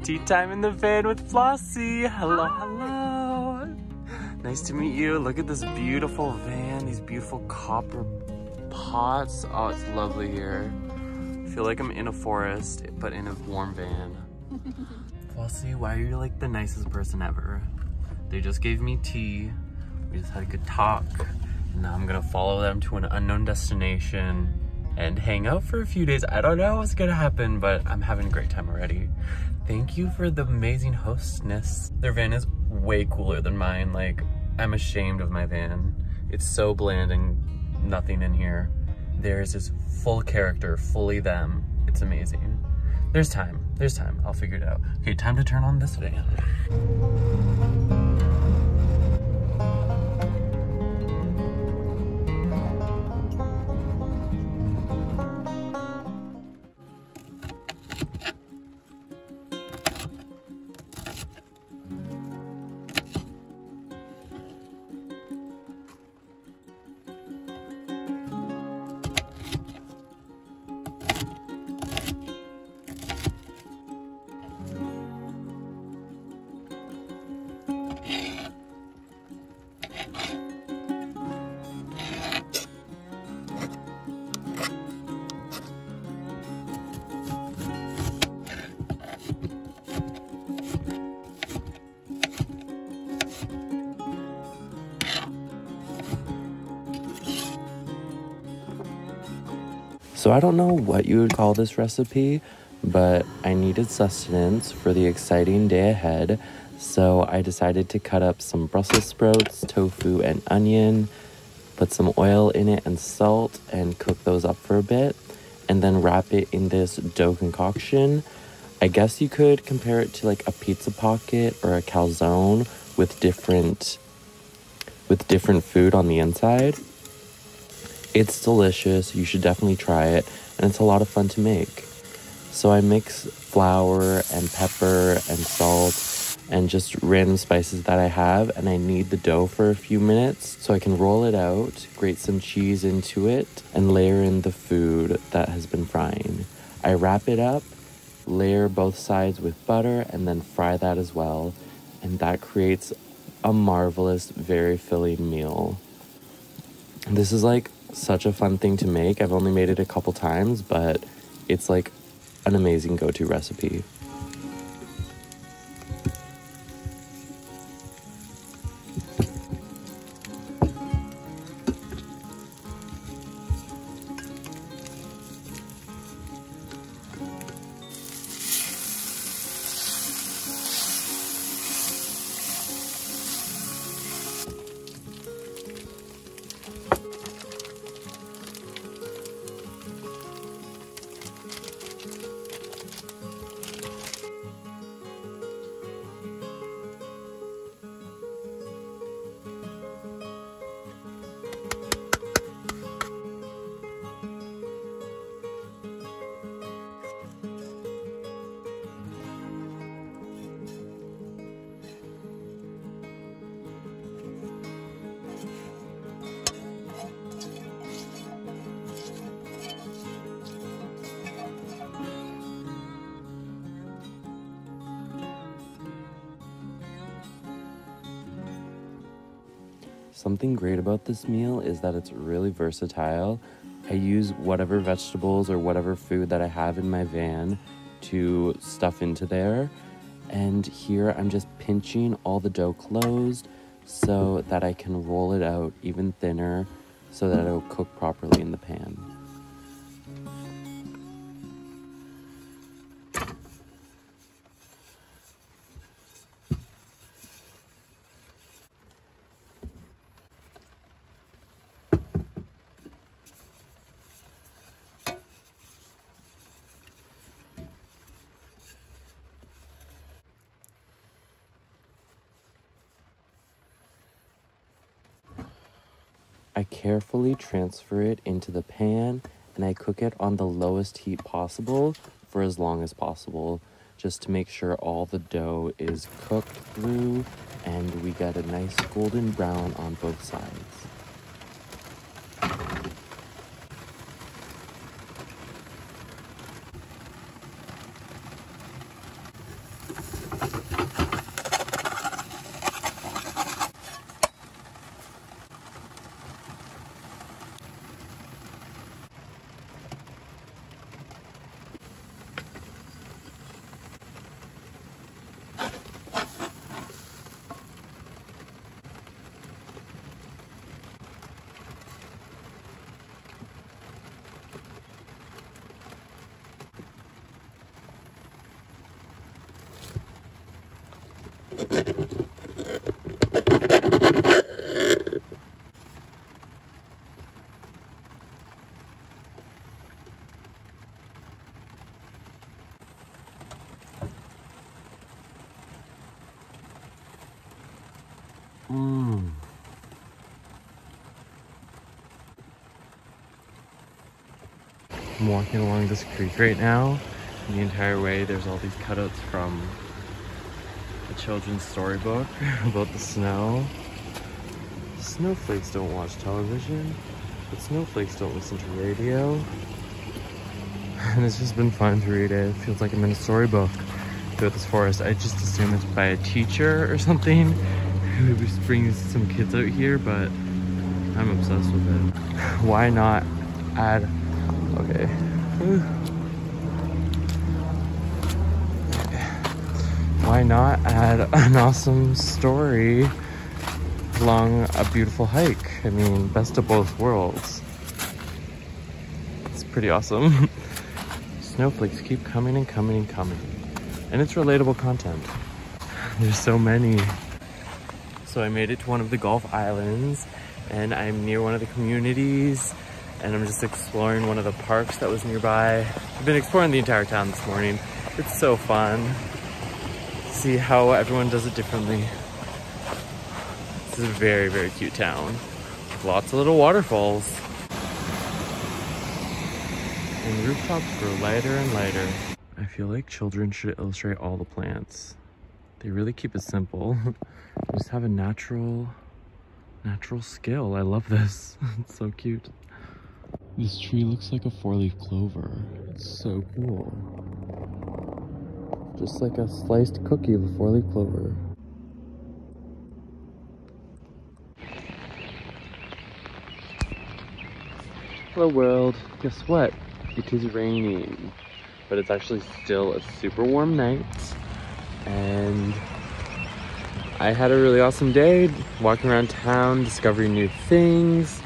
tea time in the van with Flossy. Hello, hello. Nice to meet you. Look at this beautiful van, these beautiful copper pots. Oh, it's lovely here. I feel like I'm in a forest, but in a warm van. Flossy, why are you like the nicest person ever? They just gave me tea. We just had a good talk. And now I'm gonna follow them to an unknown destination and hang out for a few days. I don't know what's gonna happen, but I'm having a great time already. Thank you for the amazing hostness. Their van is way cooler than mine. Like, I'm ashamed of my van. It's so bland and nothing in here. Theirs is full character, fully them. It's amazing. There's time, I'll figure it out. Okay, time to turn on this van. So I don't know what you would call this recipe, but I needed sustenance for the exciting day ahead. So I decided to cut up some Brussels sprouts, tofu, and onion, put some oil in it and salt, and cook those up for a bit, and then wrap it in this dough concoction. I guess you could compare it to like a pizza pocket or a calzone with different food on the inside. It's delicious. You should definitely try it, and it's a lot of fun to make. So I mix flour and pepper and salt and just random spices that I have, and I knead the dough for a few minutes so I can roll it out, grate some cheese into it, and layer in the food that has been frying. I wrap it up, layer both sides with butter, and then fry that as well, and that creates a marvelous, very filling meal. This is like such a fun thing to make. I've only made it a couple times, but it's like an amazing go-to recipe. Something great about this meal is that it's really versatile. I use whatever vegetables or whatever food that I have in my van to stuff into there. And here I'm just pinching all the dough closed so that I can roll it out even thinner so that it'll cook properly in the pan. I carefully transfer it into the pan and I cook it on the lowest heat possible for as long as possible, just to make sure all the dough is cooked through and we get a nice golden brown on both sides. I'm walking along this creek right now. The entire way there's all these cutouts from a children's storybook about the snow. Snowflakes don't watch television, but snowflakes don't listen to radio. And it's just been fun to read it. It feels like I'm in a storybook throughout this forest. I just assume it's by a teacher or something who brings some kids out here, but I'm obsessed with it. Why not add, okay. Why not add an awesome story along a beautiful hike? I mean, best of both worlds. It's pretty awesome. Snowflakes keep coming and coming and coming. And it's relatable content. There's so many. So I made it to one of the Gulf Islands, and I'm near one of the communities, and I'm just exploring one of the parks that was nearby. I've been exploring the entire town this morning. It's so fun. See how everyone does it differently. This is a very, very cute town with lots of little waterfalls. And rooftops grow lighter and lighter. I feel like children should illustrate all the plants. They really keep it simple. Just have a natural skill. I love this. It's so cute. This tree looks like a 4-leaf clover. It's so cool. Just like a sliced cookie of a 4-leaf clover. Hello world. Guess what? It is raining. But it's actually still a super warm night. And I had a really awesome day walking around town, discovering new things.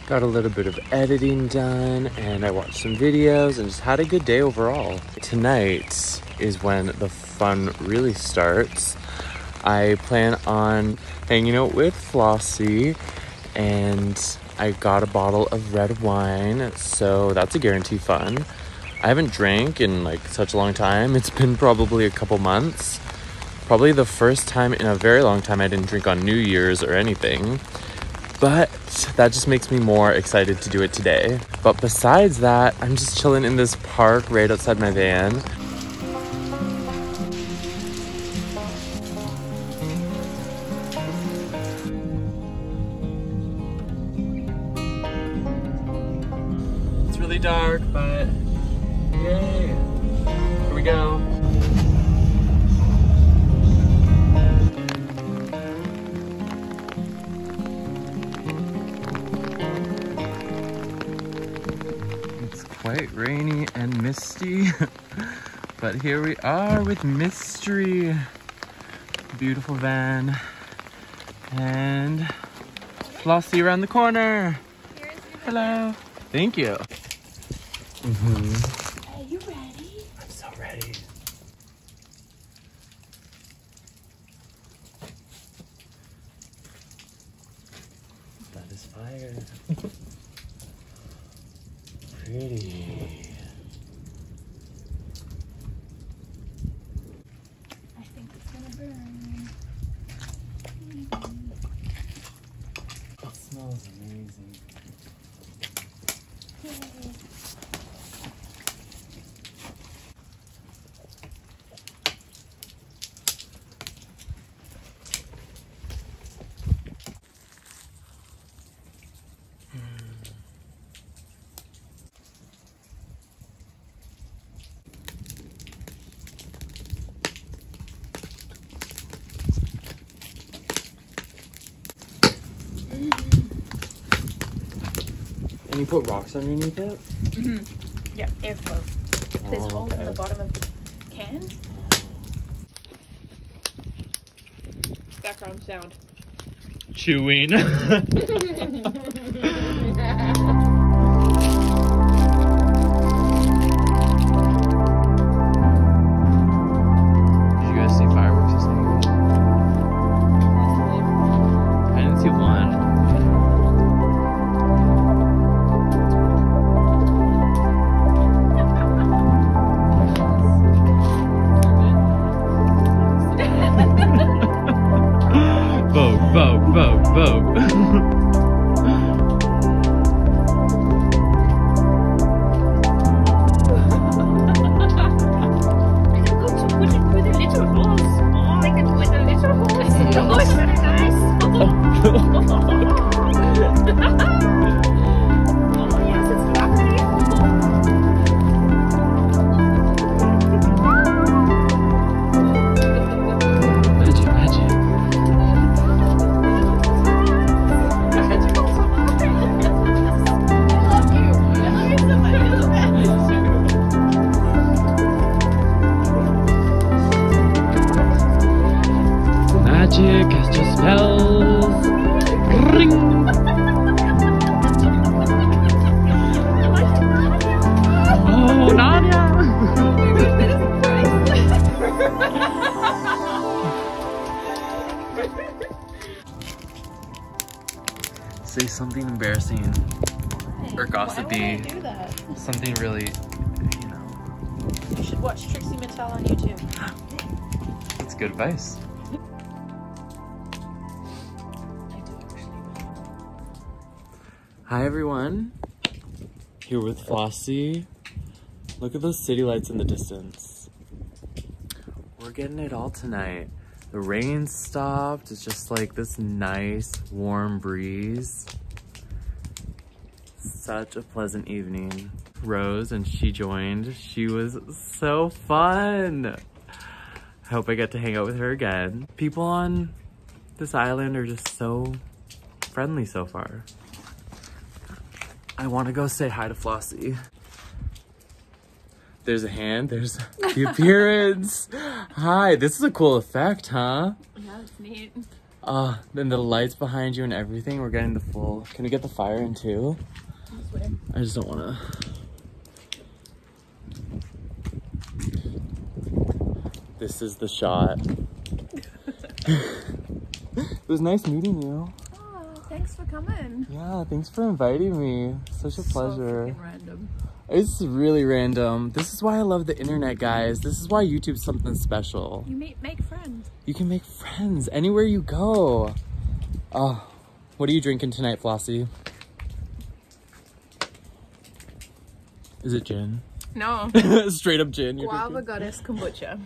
Got a little bit of editing done, and I watched some videos and just had a good day overall. Tonight is when the fun really starts. I plan on hanging out with Flossy, and I got a bottle of red wine, so that's a guaranteed fun. I haven't drank in like such a long time. It's been probably a couple months. Probably the first time in a very long time I didn't drink on New Year's or anything. But that just makes me more excited to do it today. But besides that, I'm just chilling in this park right outside my van. It's really dark, but yay! Here we go. Quite rainy and misty, but here we are with mystery. Beautiful van and Flossy around the corner. Hello. Thank you. Are you ready? I'm so ready. That is fire. Pretty. I think it's gonna burn. It smells amazing. Yay. And you put rocks underneath it? Yeah, airflow. There's holes in the bottom of the can. Background sound. Chewing. Did you guys see fireworks this night? boat. Magic has just spells. Ring. Oh, Nadia! Say something embarrassing or gossipy. Why would I do that? Something really, you know. You should watch Trixie Mattel on YouTube. That's good advice. Hi everyone, here with Flossy. Look at those city lights in the distance. We're getting it all tonight. The rain stopped, it's just like this nice warm breeze. Such a pleasant evening. Rose and she joined, she was so fun. I hope I get to hang out with her again. People on this island are just so friendly so far. I want to go say hi to Flossy. There's a hand, there's the appearance. Hi, this is a cool effect, huh? Yeah, it's neat. Then the lights behind you and everything, we're getting the full. Can we get the fire in too? I just don't want to. This is the shot. It was nice meeting you. Thanks for coming. Yeah, thanks for inviting me. Such a pleasure. So freaking random. It's really random. This is why I love the internet, guys. This is why YouTube's something special. You make friends. You can make friends anywhere you go. Oh, what are you drinking tonight, Flossy? Is it gin? No. Straight up gin. Guava Goddess kombucha.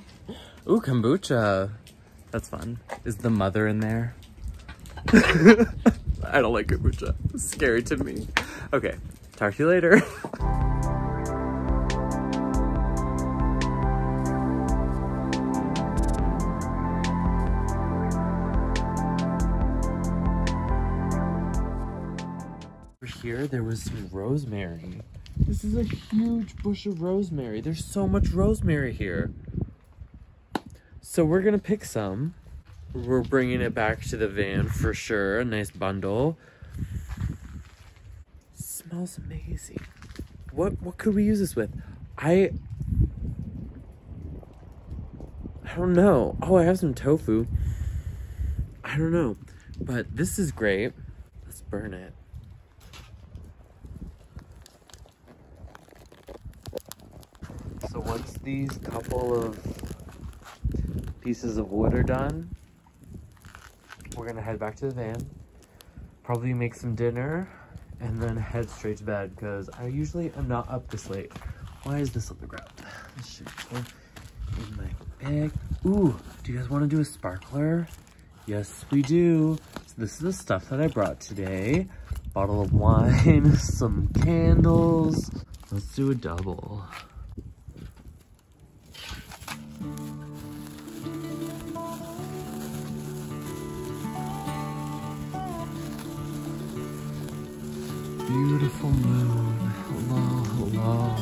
Ooh, kombucha. That's fun. Is the mother in there? I don't like kombucha. It's scary to me. Okay, talk to you later. Here, there was some rosemary. This is a huge bush of rosemary. There's so much rosemary here. So we're gonna pick some. We're bringing it back to the van for sure. A nice bundle. Smells amazing. What could we use this with? I don't know. Oh, I have some tofu. I don't know. But this is great. Let's burn it. So once these couple of pieces of wood are done, we're gonna head back to the van, probably make some dinner, and then head straight to bed because I usually am not up this late. Why is this on the ground? This should go in my bag. Ooh, do you guys want to do a sparkler? Yes, we do. So this is the stuff that I brought today. Bottle of wine, some candles. Let's do a double. Beautiful moon. Hello, hello.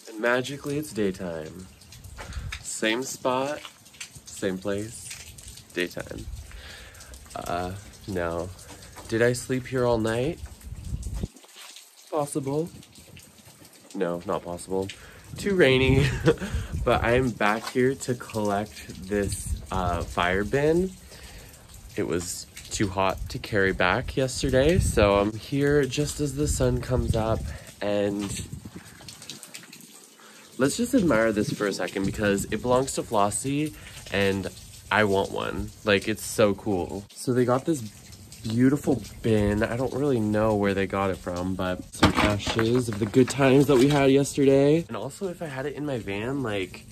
And magically it's daytime. Same spot, same place, daytime. No. Did I sleep here all night? Possible. No, not possible. Too rainy. But I'm back here to collect this fire bin. it was too hot to carry back yesterday. So I'm here just as the sun comes up, and let's just admire this for a second because it belongs to Flossy and I want one. Like, it's so cool. So they got this beautiful bin. I don't really know where they got it from, but some ashes of the good times that we had yesterday. And also, if I had it in my van, like,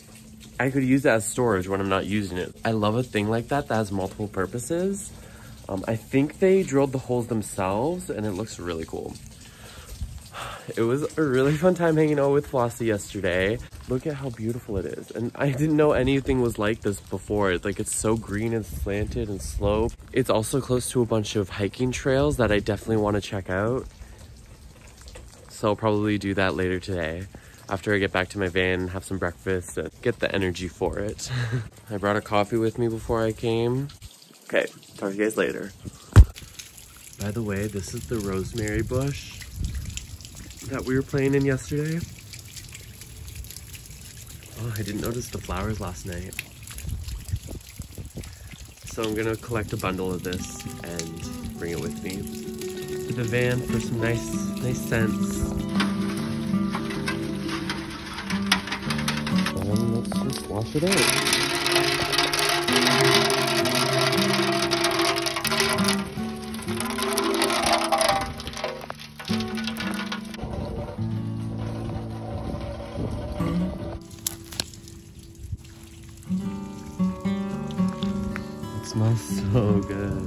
I could use it as storage when I'm not using it. I love a thing like that has multiple purposes. I think they drilled the holes themselves and it looks really cool. It was a really fun time hanging out with Flossy yesterday. Look at how beautiful it is. And I didn't know anything was like this before. Like, it's so green and slanted and sloped. It's also close to a bunch of hiking trails that I definitely want to check out. So I'll probably do that later today after I get back to my van and have some breakfast and get the energy for it. I brought a coffee with me before I came. Okay, talk to you guys later. By the way, this is the rosemary bush that we were playing in yesterday. Oh, I didn't notice the flowers last night. So I'm gonna collect a bundle of this and bring it with me to the van for some nice scents. And let's just wash it out. It smells so good.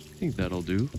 I think that'll do.